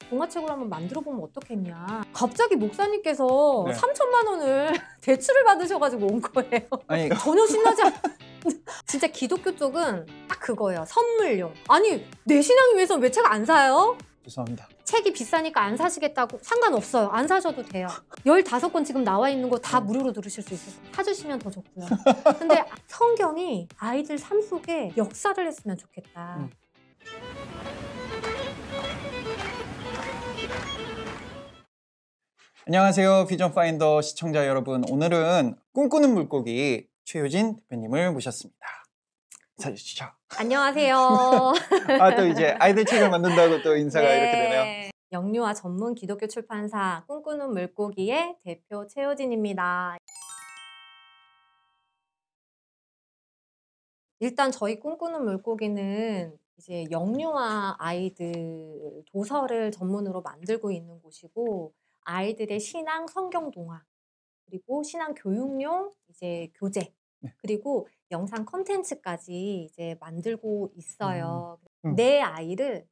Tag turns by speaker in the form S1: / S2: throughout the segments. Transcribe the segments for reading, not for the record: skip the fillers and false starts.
S1: 동화책으로 한번 만들어 보면 어떻겠냐. 갑자기 목사님께서
S2: 네.
S1: 3천만 원을 대출을 받으셔가지고 온 거예요.
S2: 아니
S1: 전혀 신나지 않. 진짜 기독교 쪽은 딱 그거예요. 선물용. 아니 내 신앙을 위해서 왜 책 안 사요?
S2: 죄송합니다.
S1: 책이 비싸니까 안 사시겠다고. 상관없어요. 안 사셔도 돼요. 15권 지금 나와 있는 거 다 무료로 들으실 수 있어요. 사주시면 더 좋고요. 근데 성경이 아이들 삶 속에 역사를 했으면 좋겠다.
S2: 안녕하세요. 비전 파인더 시청자 여러분. 오늘은 꿈꾸는 물고기 최효진 대표님을 모셨습니다. 인사해 주시죠.
S1: 안녕하세요.
S2: 아, 또 이제 아이들 책을 만든다고 또 인사가 이렇게 되네요.
S1: 영유아 전문 기독교 출판사 꿈꾸는 물고기의 대표 최효진입니다. 일단 저희 꿈꾸는 물고기는 이제 영유아 아이들 도서를 전문으로 만들고 있는 곳이고, 아이들의 신앙 성경 동화, 그리고 신앙 교육용 이제 교재, 그리고 영상 콘텐츠까지 이제 만들고 있어요. 내 아이를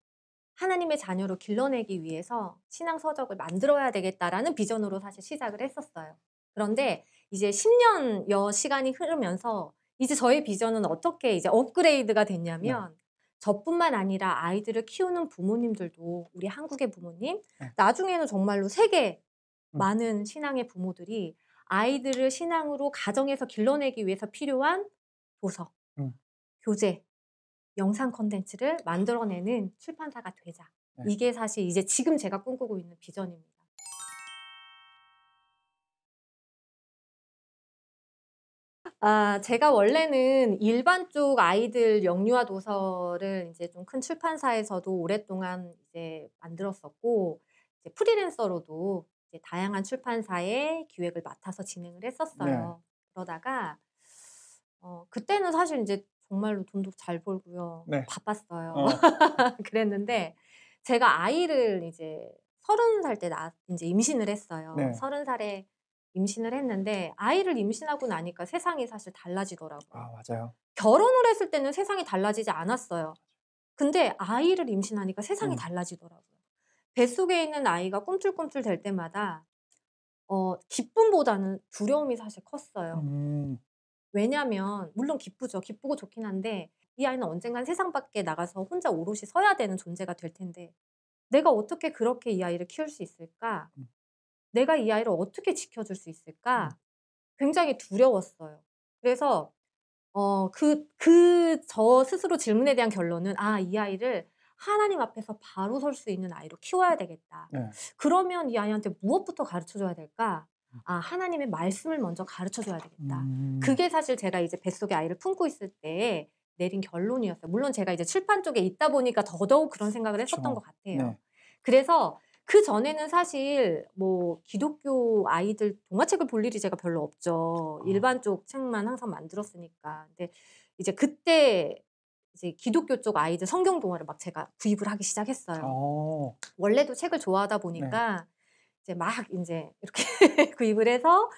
S1: 하나님의 자녀로 길러내기 위해서 신앙 서적을 만들어야 되겠다라는 비전으로 사실 시작을 했었어요. 그런데 이제 10년여 시간이 흐르면서 이제 저의 비전은 어떻게 이제 업그레이드가 됐냐면, 저뿐만 아니라 아이들을 키우는 부모님들도, 우리 한국의 부모님, 나중에는 정말로 세계 많은 신앙의 부모들이 아이들을 신앙으로 가정에서 길러내기 위해서 필요한 도서, 교재, 영상 콘텐츠를 만들어내는 출판사가 되자. 이게 사실 이제 지금 제가 꿈꾸고 있는 비전입니다. 제가 원래는 일반 쪽 아이들 영유아 도서를 이제 좀 큰 출판사에서도 오랫동안 이제 만들었었고, 이제 프리랜서로도 이제 다양한 출판사의 기획을 맡아서 진행을 했었어요. 그러다가 그때는 사실 이제 정말로 돈도 잘 벌고요. 바빴어요. 그랬는데 제가 아이를 이제 30살 때 이제 임신을 했어요. 30살에 임신을 했는데 아이를 임신하고 나니까 세상이 사실 달라지더라고요.
S2: 아, 맞아요.
S1: 결혼을 했을 때는 세상이 달라지지 않았어요. 근데 아이를 임신하니까 세상이 달라지더라고요. 뱃속에 있는 아이가 꿈틀꿈틀 될 때마다 기쁨보다는 두려움이 사실 컸어요. 왜냐면 물론 기쁘죠. 기쁘고 좋긴 한데 이 아이는 언젠간 세상 밖에 나가서 혼자 오롯이 서야 되는 존재가 될 텐데, 내가 어떻게 그렇게 이 아이를 키울 수 있을까? 내가 이 아이를 어떻게 지켜줄 수 있을까? 굉장히 두려웠어요. 그래서 저 스스로 질문에 대한 결론은, 이 아이를 하나님 앞에서 바로 설 수 있는 아이로 키워야 되겠다. 그러면 이 아이한테 무엇부터 가르쳐줘야 될까? 하나님의 말씀을 먼저 가르쳐줘야 되겠다. 그게 사실 제가 이제 뱃속에 아이를 품고 있을 때 내린 결론이었어요. 물론 제가 이제 출판 쪽에 있다 보니까 더더욱 그런 생각을 했었던 것 같아요. 그래서 그 전에는 사실 뭐 기독교 아이들 동화책을 볼 일이 제가 별로 없죠. 일반 쪽 책만 항상 만들었으니까. 근데 이제 그때 이제 기독교 쪽 아이들 성경 동화를 막 제가 구입을 하기 시작했어요. 원래도 책을 좋아하다 보니까 이제 막 이제 이렇게 구입을 해서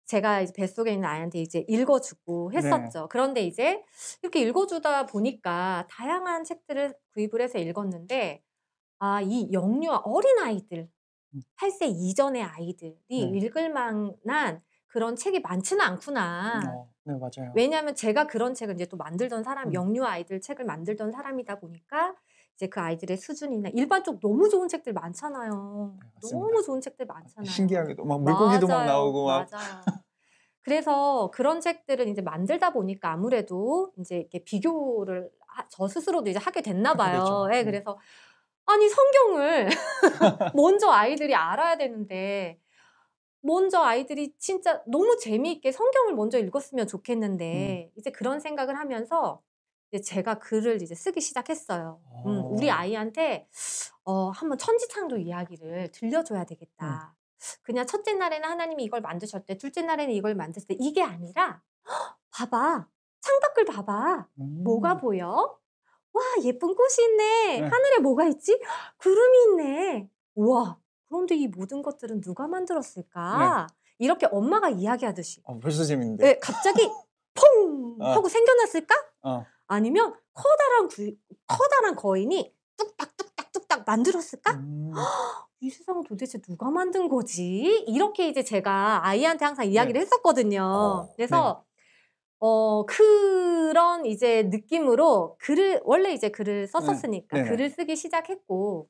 S1: 제가 이제 뱃속에 있는 아이한테 이제 읽어주고 했었죠. 그런데 이제 이렇게 읽어주다 보니까 다양한 책들을 구입을 해서 읽었는데, 이 영유아 어린아이들, 8세 이전의 아이들이 읽을 만한 그런 책이 많지는 않구나.
S2: 네, 맞아요.
S1: 왜냐하면 제가 그런 책을 이제 또 만들던 사람, 영유아 아이들 책을 만들던 사람이다 보니까 이제 그 아이들의 수준이나 일반 쪽 너무 좋은 책들 많잖아요. 너무 좋은 책들 많잖아요.
S2: 신기하게도 막 물고기도 막 나오고 막.
S1: 맞아요. 그래서 그런 책들을 이제 만들다 보니까 아무래도 이제 이렇게 비교를 저 스스로도 이제 하게 됐나 봐요. 그래서 아니 성경을 먼저 아이들이 알아야 되는데, 먼저 아이들이 진짜 너무 재미있게 성경을 먼저 읽었으면 좋겠는데, 이제 그런 생각을 하면서 이제 제가 글을 이제 쓰기 시작했어요. 우리 아이한테 한번 천지창조 이야기를 들려줘야 되겠다. 그냥 첫째 날에는 하나님이 이걸 만드셨대, 둘째 날에는 이걸 만드셨대, 이게 아니라 봐봐, 창밖을 봐봐. 뭐가 보여? 와, 예쁜 꽃이 있네. 하늘에 뭐가 있지? 구름이 있네. 우와, 그런데 이 모든 것들은 누가 만들었을까? 이렇게 엄마가 이야기하듯이.
S2: 벌써 재밌는데.
S1: 갑자기 퐁 하고 생겨났을까? 아니면 커다란 거인이 뚝딱 뚝딱뚝딱 만들었을까? 이 세상은 도대체 누가 만든 거지? 이렇게 이제 제가 아이한테 항상 이야기를 했었거든요. 그래서 그런 이제 느낌으로 원래 이제 글을 썼었으니까 글을 쓰기 시작했고,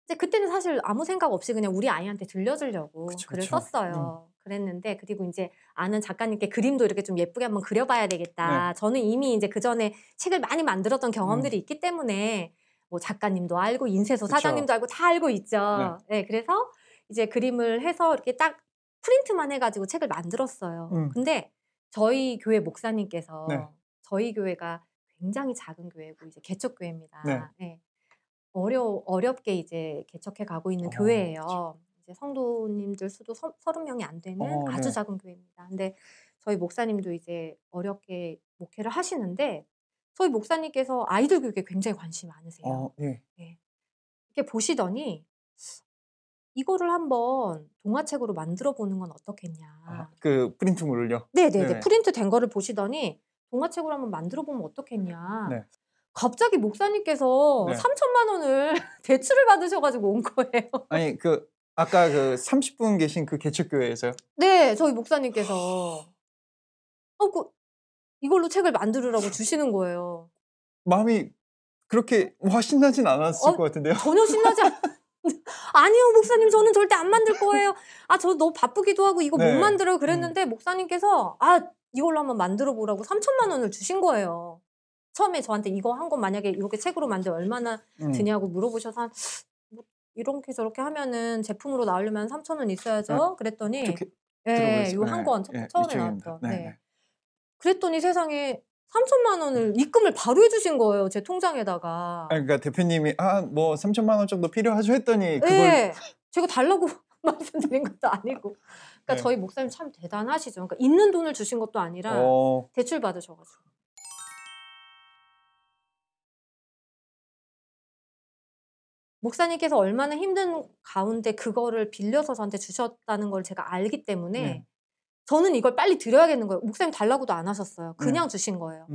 S1: 이제 그때는 사실 아무 생각 없이 그냥 우리 아이한테 들려주려고 글을 썼어요. 그랬는데, 그리고 이제 아는 작가님께 그림도 이렇게 좀 예쁘게 한번 그려봐야 되겠다. 저는 이미 이제 그 전에 책을 많이 만들었던 경험들이 있기 때문에 뭐 작가님도 알고 인쇄소 사장님도 알고 다 알고 있죠. 네, 그래서 이제 그림을 해서 이렇게 딱 프린트만 해가지고 책을 만들었어요. 근데 저희 교회 목사님께서 저희 교회가 굉장히 작은 교회고 이제 개척교회입니다. 네. 어렵게 이제 개척해 가고 있는 교회예요. 이제 성도님들 수도 30명이 안 되는 아주 작은 교회입니다. 근데 저희 목사님도 이제 어렵게 목회를 하시는데, 저희 목사님께서 아이들 교육에 굉장히 관심이 많으세요. 이렇게 보시더니 이거를 한번 동화책으로 만들어 보는 건 어떻겠냐.
S2: 그 프린트물을요?
S1: 네네네. 프린트 된 거를 보시더니 동화책으로 한번 만들어 보면 어떻겠냐. 갑자기 목사님께서 3천만 원을 대출을 받으셔가지고 온 거예요.
S2: 아니, 아까 30분 계신 그 개척교회에서요?
S1: 네, 저희 목사님께서 이걸로 책을 만들으라고 주시는 거예요.
S2: 마음이 그렇게 신나진 않았을 것 같은데요?
S1: 전혀 신나지 아니요, 목사님, 저는 절대 안 만들 거예요. 저 너무 바쁘기도 하고 이거 못 만들어요. 그랬는데 목사님께서 이걸로 한번 만들어 보라고 3천만 원을 주신 거예요. 처음에 저한테 이거 한 권 만약에 이렇게 책으로 만들면 얼마나 드냐고 물어보셔서 뭐 이렇게 저렇게 하면은 제품으로 나오려면 3,000원 있어야죠. 그랬더니 요 한 권 처음에 나왔던. 그랬더니 세상에 3천만 원을 입금을 바로 해주신 거예요. 제 통장에다가.
S2: 그러니까 대표님이 뭐 3천만 원 정도 필요하죠 했더니 그걸
S1: 제가 달라고 말씀드린 것도 아니고. 그러니까 저희 목사님 참 대단하시죠. 그러니까 있는 돈을 주신 것도 아니라 대출 받으셔가지고. 목사님께서 얼마나 힘든 가운데 그거를 빌려서 저한테 주셨다는 걸 제가 알기 때문에 저는 이걸 빨리 드려야겠는 거예요. 목사님 달라고도 안 하셨어요. 그냥 주신 거예요.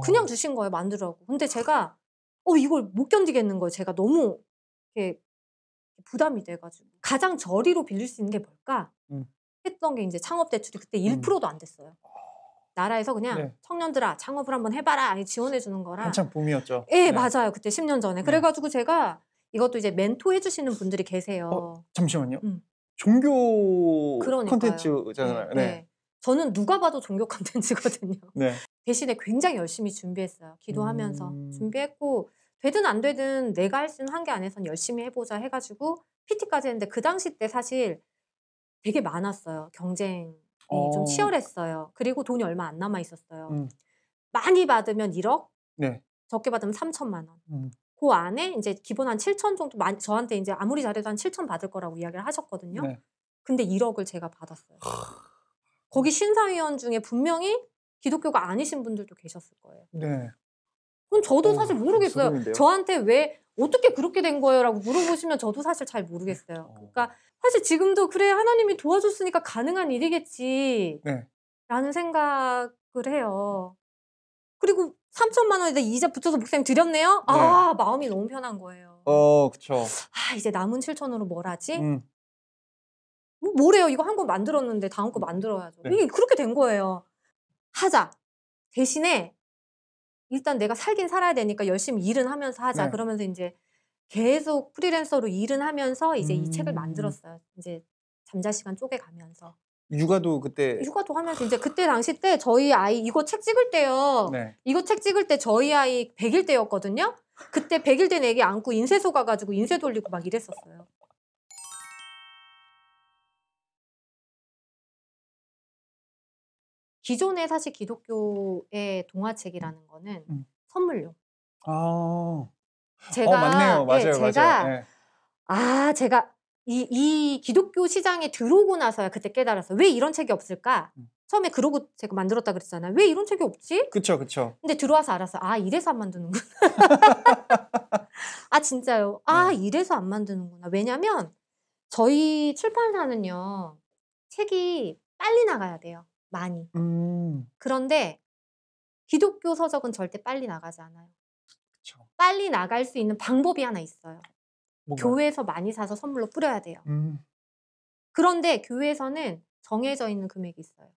S1: 그냥 주신 거예요, 만들라고. 근데 제가 이걸 못 견디겠는 거예요. 제가 너무 이렇게 부담이 돼가지고. 가장 저리로 빌릴 수 있는 게 뭘까? 했던 게 이제 창업 대출이 그때 1%도 안 됐어요. 나라에서 그냥 청년들아 창업을 한번 해봐라 지원해 주는 거라.
S2: 한참 봄이었죠.
S1: 맞아요. 그때 10년 전에. 그래가지고 제가 이것도 이제 멘토 해주시는 분들이 계세요.
S2: 잠시만요. 종교
S1: 그러니까요.
S2: 콘텐츠잖아요.
S1: 저는 누가 봐도 종교 콘텐츠거든요. 대신에 굉장히 열심히 준비했어요. 기도하면서 준비했고, 되든 안 되든 내가 할 수 있는 한계 안에서는 열심히 해보자 해가지고 PT까지 했는데, 그 당시 때 사실 되게 많았어요. 경쟁이 좀 치열했어요. 그리고 돈이 얼마 안 남아 있었어요. 많이 받으면 1억, 적게 받으면 3천만 원. 그 안에 이제 기본 한 7천 정도, 저한테 이제 아무리 잘해도 한 7천 받을 거라고 이야기를 하셨거든요. 근데 1억을 제가 받았어요. 거기 심사위원 중에 분명히 기독교가 아니신 분들도 계셨을 거예요. 그건 저도 사실 모르겠어요.
S2: 소름인데요?
S1: 저한테 왜 어떻게 그렇게 된 거예요? 라고 물어보시면 저도 사실 잘 모르겠어요. 그러니까 사실 지금도 그래, 하나님이 도와줬으니까 가능한 일이겠지 라는 생각을 해요. 그리고 3천만 원에다 이자 붙여서 목사님 드렸네요? 마음이 너무 편한 거예요.
S2: 그쵸.
S1: 이제 남은 7천으로 뭘 하지? 뭐래요? 이거 한 권 만들었는데 다음 거 만들어야죠. 이게 그렇게 된 거예요. 하자. 대신에 일단 내가 살긴 살아야 되니까 열심히 일은 하면서 하자. 그러면서 이제 계속 프리랜서로 일은 하면서 이제 이 책을 만들었어요. 이제 잠자시간 쪼개가면서.
S2: 육아도 그때.
S1: 육아도 하면서 이제 그때 당시 때 저희 아이 이거 책 찍을 때요. 이거 책 찍을 때 저희 아이 100일 때였거든요. 그때 100일 된 애기 안고 인쇄소 가가지고 인쇄 돌리고 막 이랬었어요. 기존에 사실 기독교의 동화책이라는 거는 선물용. 제가
S2: 맞네요. 맞아요.
S1: 제가 이 기독교 시장에 들어오고 나서야 그때 깨달았어요. 왜 이런 책이 없을까? 처음에 그러고 제가 만들었다 그랬잖아요. 왜 이런 책이 없지?
S2: 그쵸.
S1: 근데 들어와서 알았어요. 이래서 안 만드는구나. 진짜요. 이래서 안 만드는구나. 왜냐면 저희 출판사는요, 책이 빨리 나가야 돼요. 많이. 그런데 기독교 서적은 절대 빨리 나가지 않아요.
S2: 그쵸.
S1: 빨리 나갈 수 있는 방법이 하나 있어요.
S2: 뭔가요?
S1: 교회에서 많이 사서 선물로 뿌려야 돼요. 그런데 교회에서는 정해져 있는 금액이 있어요.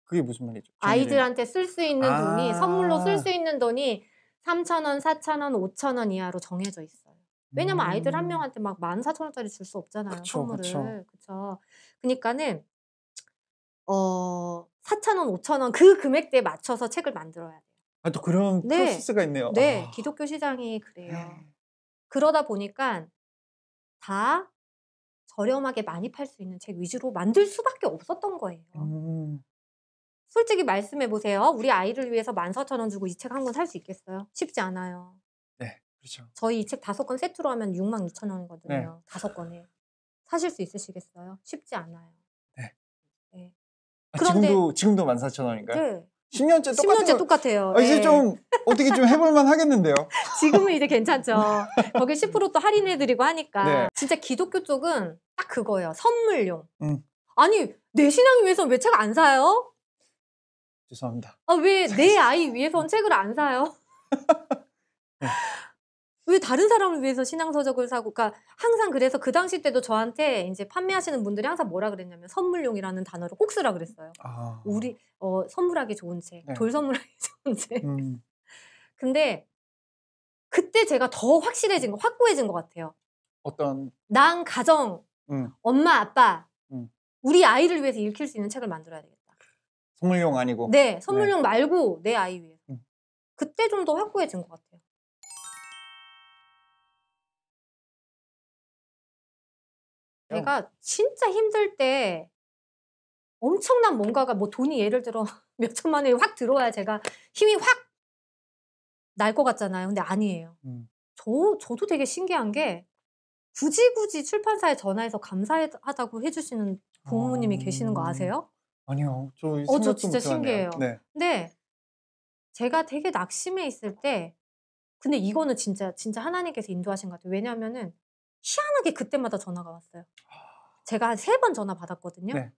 S2: 그게 무슨 말이죠?
S1: 아이들한테 쓸 수 있는 돈이 선물로 쓸 수
S2: 아.
S1: 있는 돈이 3,000원, 4,000원, 5,000원 이하로 정해져 있어요. 왜냐면 아이들 한
S2: 음.
S1: 명한테 막 14,000원짜리 줄 수 없잖아요,
S2: 그쵸, 그쵸.
S1: 선물을. 그쵸. 그니까는 4,000원, 5,000원 그 금액대에 맞춰서 책을 만들어야 돼요.
S2: 아, 또 그런
S1: 네.
S2: 프로세스가 있네요.
S1: 네.
S2: 아.
S1: 기독교 시장이 그래요. 그러다 보니까 다 저렴하게 많이 팔 수 있는 책 위주로 만들 수밖에 없었던 거예요. 솔직히 말씀해 보세요. 우리 아이를 위해서 14,000원 주고 이 책 한 권 살 수 있겠어요? 쉽지 않아요.
S2: 네. 그렇죠.
S1: 저희 이 책 5권 세트로 하면 62,000원이거든요.
S2: 네.
S1: 5권에. 사실 수 있으시겠어요? 쉽지 않아요.
S2: 네.
S1: 네.
S2: 아,
S1: 그런데
S2: 지금도 14,000원인가요?
S1: 네.
S2: 10년째
S1: 10년째 똑같아요.
S2: 아, 이제
S1: 네.
S2: 좀 어떻게 좀 해볼 만 하겠는데요.
S1: 지금은 이제 괜찮죠. 거기 10% 또 할인해드리고 하니까.
S2: 네.
S1: 진짜 기독교 쪽은 딱 그거예요. 선물용.
S2: 음.
S1: 아니 내 신앙을 위해서는 왜 책 안 사요?
S2: 죄송합니다.
S1: 아, 왜 내 아이 위해서는 책을 안 사요?
S2: 네.
S1: 왜 다른 사람을 위해서 신앙서적을 사고, 그러니까 항상 그래서 그 당시 때도 저한테 이제 판매하시는 분들이 항상 뭐라 그랬냐면 선물용이라는 단어를 꼭 쓰라 그랬어요.
S2: 아.
S1: 우리 선물하기 좋은 책,
S2: 네.
S1: 돌 선물하기 좋은 책.
S2: 음.
S1: 근데 그때 제가 더 확고해진 것 같아요.
S2: 어떤
S1: 난 가정, 엄마, 아빠, 우리 아이를 위해서 읽힐 수 있는 책을 만들어야 되겠다.
S2: 선물용 아니고.
S1: 네, 선물용 말고 내 아이 위해서. 그때 좀 더 확고해진 것 같아요. 제가 진짜 힘들 때 엄청난 뭔가가 뭐 돈이 예를 들어 몇 천만 원이 확 들어와야 제가 힘이 확 날 것 같잖아요. 근데 아니에요. 저도 되게 신기한 게 굳이 출판사에 전화해서 감사하다고 해주시는 부모님이 계시는 거 아세요?
S2: 아니요. 저
S1: 저
S2: 생각도
S1: 진짜
S2: 못 해봤네요.
S1: 신기해요.
S2: 네.
S1: 근데 제가 되게 낙심해 있을 때, 근데 이거는 진짜 하나님께서 인도하신 것 같아요. 왜냐면은 희한하게 그때마다 전화가 왔어요. 제가 한 3번 전화 받았거든요.
S2: 네.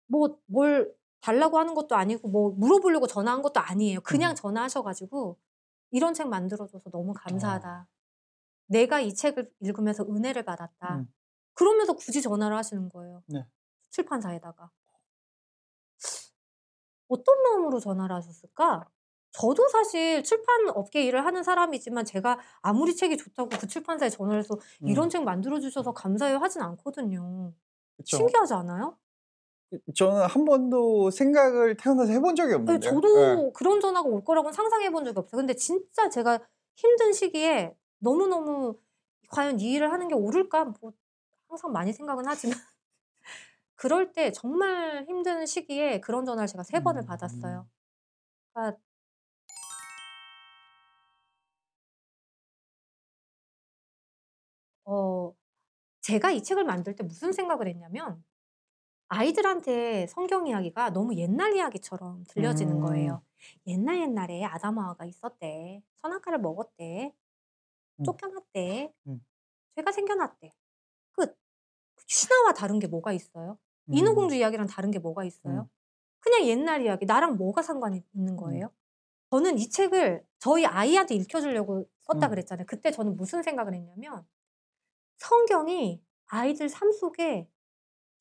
S1: 뭐 뭘 달라고 하는 것도 아니고 뭐 물어보려고 전화한 것도 아니에요. 그냥 전화하셔가지고 이런 책 만들어줘서 너무 감사하다. 내가 이 책을 읽으면서 은혜를 받았다. 그러면서 굳이 전화를 하시는 거예요.
S2: 네.
S1: 출판사에다가. 어떤 마음으로 전화를 하셨을까? 저도 사실 출판 업계 일을 하는 사람이지만 제가 아무리 책이 좋다고 그 출판사에 전화를 해서 이런 책 만들어주셔서 감사해요 하진 않거든요.
S2: 그쵸.
S1: 신기하지 않아요?
S2: 저는 한 번도 생각을 태어나서 해본 적이
S1: 네,
S2: 없는데요.
S1: 저도 그런 전화가 올 거라고는 상상해 본 적이 없어요. 근데 진짜 제가 힘든 시기에 너무너무 과연 이 일을 하는 게 옳을까? 뭐 항상 많이 생각은 하지만 그럴 때 정말 힘든 시기에 그런 전화를 제가 3번을 받았어요. 그러니까 제가 이 책을 만들 때 무슨 생각을 했냐면 아이들한테 성경 이야기가 너무 옛날 이야기처럼 들려지는 거예요. 옛날에 아담 하와가 있었대. 선악과를 먹었대. 쫓겨났대. 죄가 생겨났대. 끝. 신화와 다른 게 뭐가 있어요? 인어공주 이야기랑 다른 게 뭐가 있어요? 그냥 옛날 이야기. 나랑 뭐가 상관이 있는 거예요? 저는 이 책을 저희 아이한테 읽혀주려고 썼다 그랬잖아요. 그때 저는 무슨 생각을 했냐면 성경이 아이들 삶 속에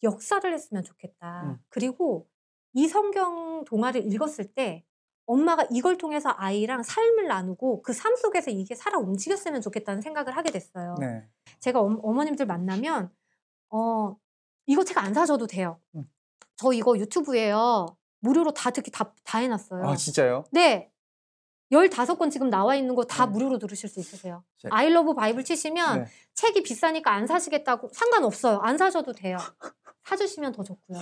S1: 역사를 했으면 좋겠다. 그리고 이 성경 동화를 읽었을 때 엄마가 이걸 통해서 아이랑 삶을 나누고 그 삶 속에서 이게 살아 움직였으면 좋겠다는 생각을 하게 됐어요.
S2: 네.
S1: 제가 어머님들 만나면 이거 책 안 사셔도 돼요. 저 이거 유튜브에요. 무료로 다 듣기 다 해놨어요.
S2: 아, 진짜요?
S1: 네. 15권 지금 나와 있는 거 다 무료로 들으실 수 있으세요. 아이러브 바이블 치시면 책이 비싸니까 안 사시겠다고 상관없어요. 안 사셔도 돼요. 사주시면 더 좋고요.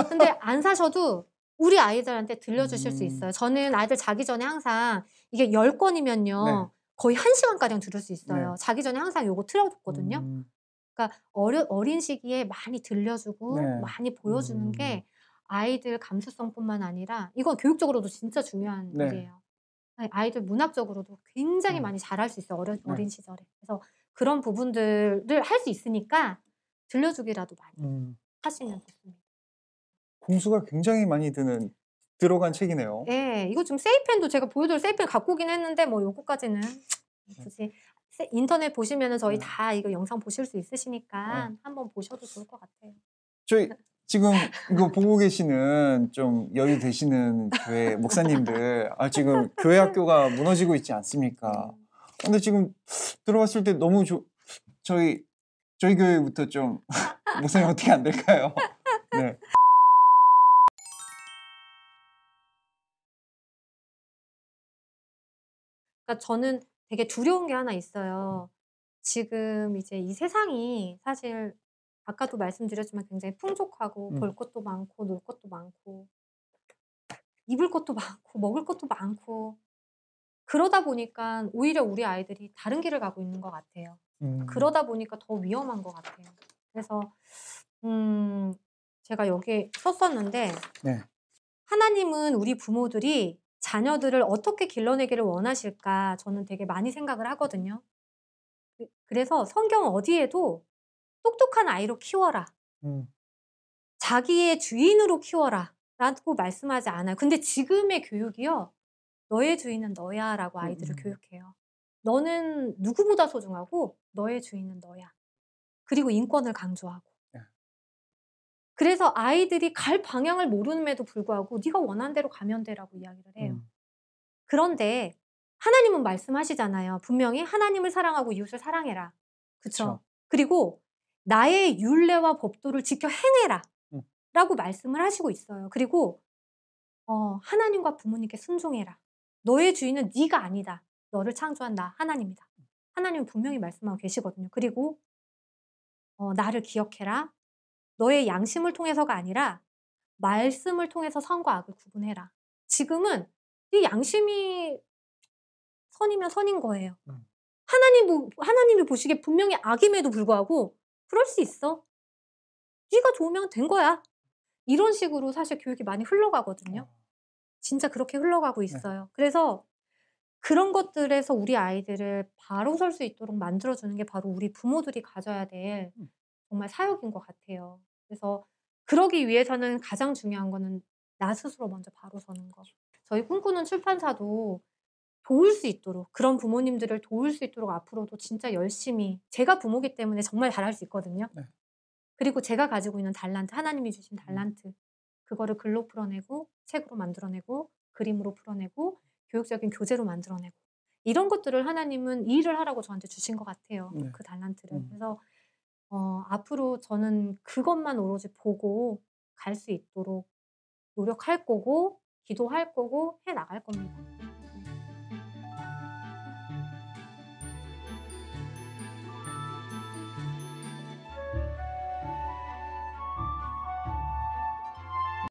S1: 근데 안 사셔도 우리 아이들한테 들려주실 수 있어요. 저는 아이들 자기 전에 항상 이게 10권이면요. 거의 1시간가량 들을 수 있어요. 자기 전에 항상 요거 틀어줬거든요. 그러니까 어린 시기에 많이 들려주고 많이 보여주는 게 아이들 감수성뿐만 아니라 이건 교육적으로도 진짜 중요한 일이에요. 아이들 문학적으로도 굉장히 많이 잘할 수 있어요. 어린 시절에. 그래서 그런 부분들을 할 수 있으니까 들려주기라도 많이 하시면 좋습니다.
S2: 공수가 굉장히 많이 드는 들어간 책이네요.
S1: 예, 이거 지금 세이펜도 제가 보여드릴 세이펜 갖고 오긴 했는데 뭐 요거까지는 굳이 인터넷 보시면은 저희
S2: 네.
S1: 다 이거 영상 보실 수 있으시니까
S2: 네.
S1: 한번 보셔도 좋을 것 같아요.
S2: 저희 지금 이거 보고 계시는 좀 여유 되시는 교회 목사님들, 지금 교회 학교가 무너지고 있지 않습니까? 근데 지금 들어봤을 때 너무 저희 교회부터 좀 목사님 어떻게 안 될까요? 네.
S1: 그러니까 저는 되게 두려운 게 하나 있어요. 지금 이제 이 세상이 사실 아까도 말씀드렸지만 굉장히 풍족하고 볼 것도 많고 놀 것도 많고 입을 것도 많고 먹을 것도 많고 그러다 보니까 오히려 우리 아이들이 다른 길을 가고 있는 것 같아요. 그러다 보니까 더 위험한 것 같아요. 그래서 제가 여기에 썼었는데
S2: 네.
S1: 하나님은 우리 부모들이 자녀들을 어떻게 길러내기를 원하실까 저는 되게 많이 생각을 하거든요. 그래서 성경 어디에도 똑똑한 아이로 키워라. 자기의 주인으로 키워라. 라고 말씀하지 않아요. 근데 지금의 교육이요. 너의 주인은 너야 라고 아이들을 교육해요. 너는 누구보다 소중하고 너의 주인은 너야. 그리고 인권을 강조하고.
S2: 네.
S1: 그래서 아이들이 갈 방향을 모름에도 불구하고 네가 원하는 대로 가면 돼라고 이야기를 해요. 그런데 하나님은 말씀하시잖아요. 분명히 하나님을 사랑하고 이웃을 사랑해라. 그쵸? 그리고 나의 율례와 법도를 지켜 행해라. 라고 말씀을 하시고 있어요. 그리고 하나님과 부모님께 순종해라. 너의 주인은 네가 아니다. 너를 창조한 나 하나님이다. 하나님은 분명히 말씀하고 계시거든요. 그리고 나를 기억해라. 너의 양심을 통해서가 아니라 말씀을 통해서 선과 악을 구분해라. 지금은 네 양심이 선이면 선인 거예요. 하나님이 보시기에 분명히 악임에도 불구하고 그럴 수 있어. 네가 좋으면 된 거야. 이런 식으로 사실 교육이 많이 흘러가거든요. 진짜 그렇게 흘러가고 있어요. 그래서 그런 것들에서 우리 아이들을 바로 설 수 있도록 만들어주는 게 바로 우리 부모들이 가져야 될 정말 사역인 것 같아요. 그래서 그러기 위해서는 가장 중요한 거는 나 스스로 먼저 바로 서는 거. 저희 꿈꾸는 출판사도 도울 수 있도록 그런 부모님들을 도울 수 있도록 앞으로도 진짜 열심히 제가 부모기 때문에 정말 잘할 수 있거든요.
S2: 네.
S1: 그리고 제가 가지고 있는 달란트, 하나님이 주신 달란트 그거를 글로 풀어내고 책으로 만들어내고 그림으로 풀어내고 교육적인 교재로 만들어내고 이런 것들을 하나님은 이 일을 하라고 저한테 주신 것 같아요.
S2: 네.
S1: 그 달란트를. 그래서 앞으로 저는 그것만 오로지 보고 갈 수 있도록 노력할 거고 기도할 거고 해 나갈 겁니다.